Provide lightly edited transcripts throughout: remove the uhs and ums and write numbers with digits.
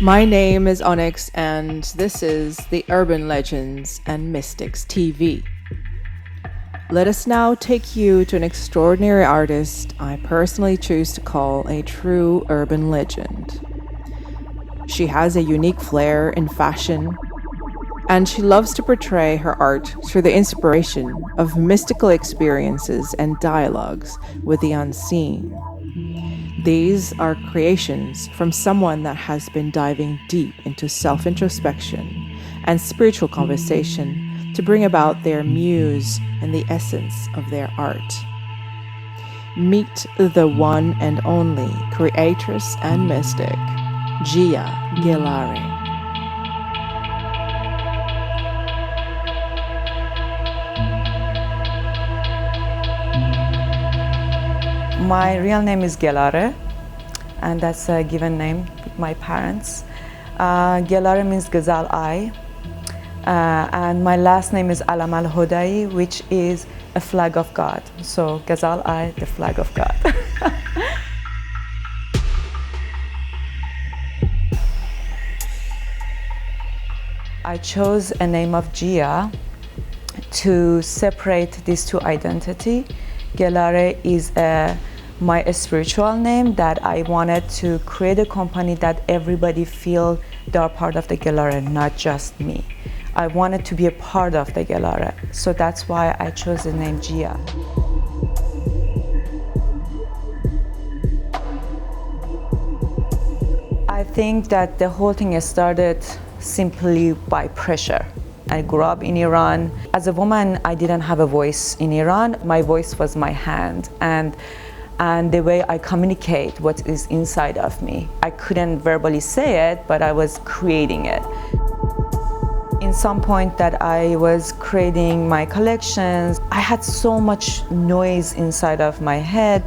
My name is Onyx, and this is the Urban Legends and Mystics TV. Let us now take you to an extraordinary artist I personally choose to call a true urban legend. She has a unique flair in fashion, and she loves to portray her art through the inspiration of mystical experiences and dialogues with the unseen. These are creations from someone that has been diving deep into self-introspection and spiritual conversation to bring about their muse and the essence of their art. Meet the one and only creatress and mystic, Gia Gelareh. My real name is Gelareh, and that's a given name with my parents. Gelareh means Gazal Eye, and my last name is Alam al Hodai, which is a flag of God. So Gazal Eye, the flag of God. I chose a name of Gia to separate these two identities. Gelareh is my spiritual name that I wanted to create a company that everybody feel they are part of the Gelareh, not just me. I wanted to be a part of the Gelareh, so that's why I chose the name Gia. I think that the whole thing started simply by pressure. I grew up in Iran. As a woman, I didn't have a voice in Iran. My voice was my hand and the way I communicate what is inside of me. I couldn't verbally say it, but I was creating it. In some point that I was creating my collections, I had so much noise inside of my head.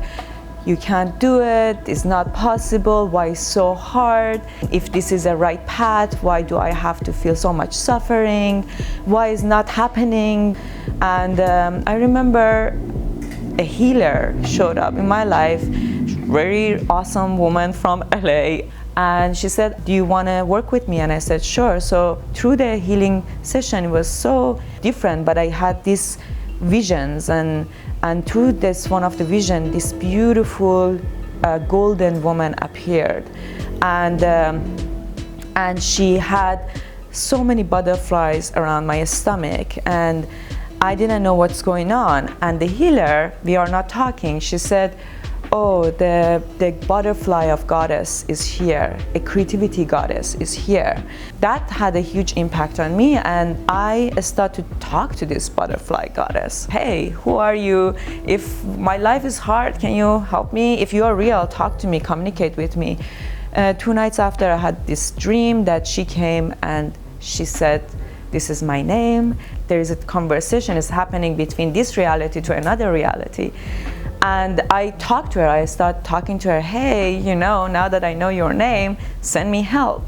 You can't do it, it's not possible, why it's so hard? If this is a right path, why do I have to feel so much suffering? Why is not happening? And I remember a healer showed up in my life, very awesome woman from LA. And she said, do you want to work with me? And I said, sure. So through the healing session, it was so different, but I had these visions, and through this one of the vision, this beautiful golden woman appeared, and she had so many butterflies around my stomach, and I didn't know what's going on. And the healer, we are not talking, she said, oh, the butterfly of goddess is here, a creativity goddess is here. That had a huge impact on me, and I started to talk to this butterfly goddess. Hey, who are you? If my life is hard, can you help me? If you are real, talk to me, communicate with me. 2 nights after, I had this dream that she came and she said, this is my name. There is a conversation is happening between this reality to another reality. And I talked to her, I started talking to her, hey, you know, now that I know your name, send me help.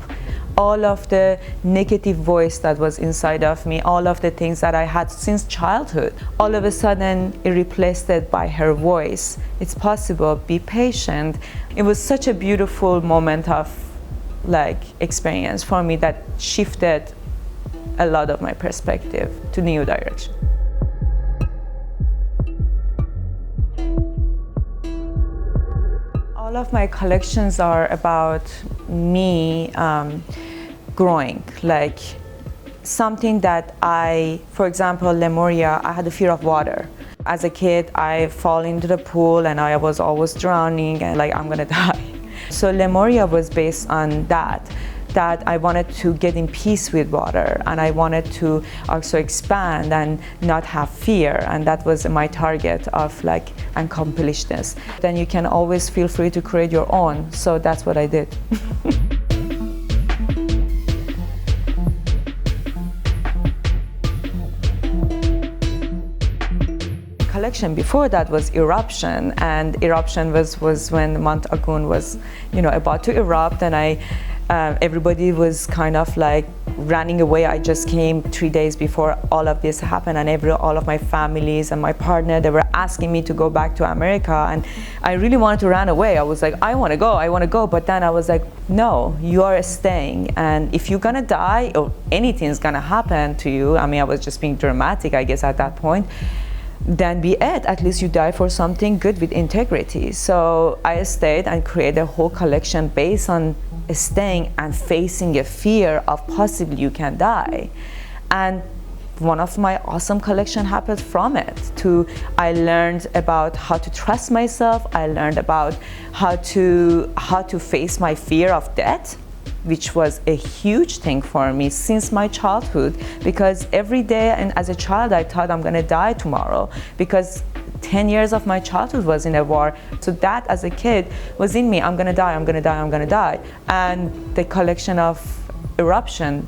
All of the negative voice that was inside of me, all of the things that I had since childhood, all of a sudden it replaced it by her voice. It's possible, be patient. It was such a beautiful moment of experience for me that shifted a lot of my perspective to new direction. All of my collections are about me growing, like something that for example, Lemuria, I had a fear of water. As a kid, I fall into the pool and I was always drowning and I'm gonna die. So Lemuria was based on that I wanted to get in peace with water, and I wanted to also expand and not have fear, and that was my target of accomplish this. Then you can always feel free to create your own, so that's what I did. collection before that was Eruption, and Eruption was when Mount Agun was, about to erupt, and everybody was kind of like running away. I just came 3 days before all of this happened, and all of my families and my partner, they were asking me to go back to America, and I really wanted to run away. I was like, I want to go, but then I was like, no, you are staying, and if you're gonna die or anything's gonna happen to you, I was just being dramatic, I guess, at that point, then be it. At least you die for something good with integrity. So I stayed and created a whole collection based on staying and facing a fear of possibly you can die. And one of my awesome collection happened from it. I learned about how to trust myself. I learned about how to face my fear of death, which was a huge thing for me since my childhood, because every day, and as a child, I thought I'm gonna die tomorrow, because 10 years of my childhood was in a war. So that, as a kid, was in me. I'm gonna die, I'm gonna die, I'm gonna die. And the collection of Eruption,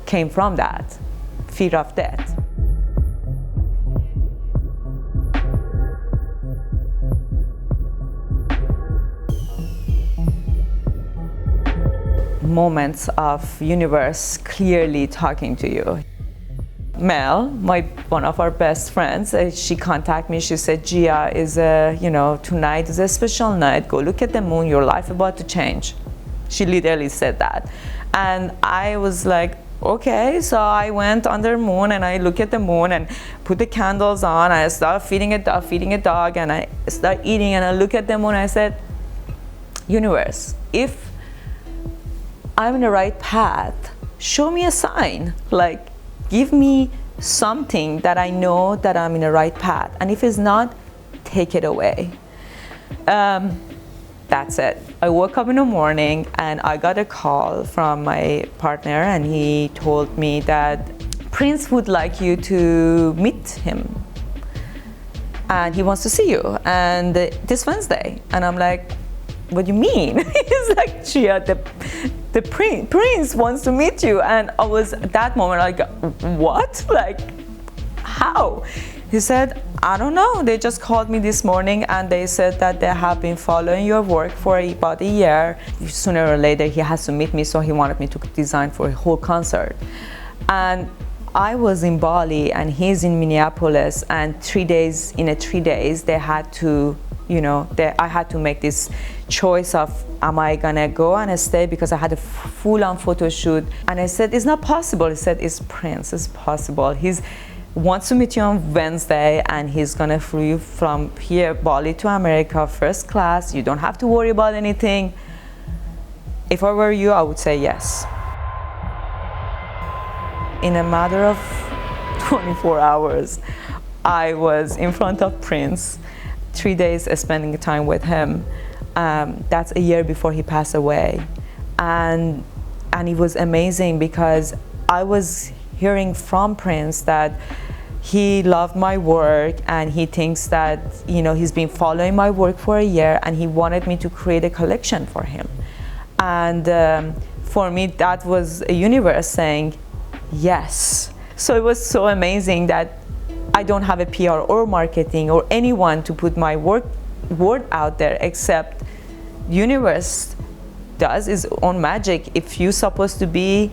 came from that fear of death. Moments of universe clearly talking to you. Mel, one of our best friends, she contacted me. She said, Gia, tonight is a special night. Go look at the moon. Your life about to change. She literally said that. And I was like, okay. So I went under the moon and I look at the moon and put the candles on. I started feeding a dog, and I start eating, and I look at the moon and I said, universe, if I'm in the right path, show me a sign. Like, give me something that I know that I'm in the right path. And if it's not, take it away. That's it. I woke up in the morning and I got a call from my partner, and he told me that Prince would like you to meet him. And he wants to see you. And this Wednesday. And I'm like, what do you mean? He's like, Gia, the prince wants to meet you. And I was at that moment like, what? Like, how? He said, I don't know. They just called me this morning and they said that they have been following your work for about a year. Sooner or later, he has to meet me, so he wanted me to design for a whole concert. And I was in Bali and he's in Minneapolis, and 3 days, they had to, I had to make this choice of, am I gonna go and stay, because I had a full-on photo shoot. And I said, it's not possible. He said, it's Prince, it's possible. He wants to meet you on Wednesday, and he's gonna fly you from here, Bali, to America, first class. You don't have to worry about anything. If I were you, I would say yes. In a matter of 24 hours, I was in front of Prince, 3 days spending time with him. That's a year before he passed away. And it was amazing, because I was hearing from Prince that he loved my work, and he thinks that, he's been following my work for a year, and he wanted me to create a collection for him. And for me, that was a universe saying yes. So it was so amazing that I don't have a PR or marketing or anyone to put my word out there, except universe does its own magic. If you're supposed to be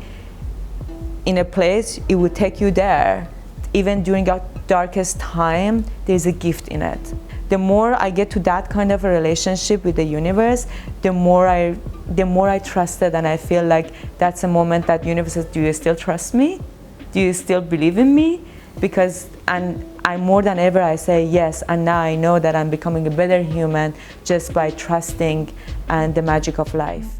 in a place, it would take you there. Even during our darkest time, there's a gift in it. The more I get to that kind of a relationship with the universe, the more I trust it, and I feel like that's a moment that universe says, do you still trust me? Do you still believe in me? And I more than ever, I say yes, and now I know that I'm becoming a better human just by trusting and the magic of life.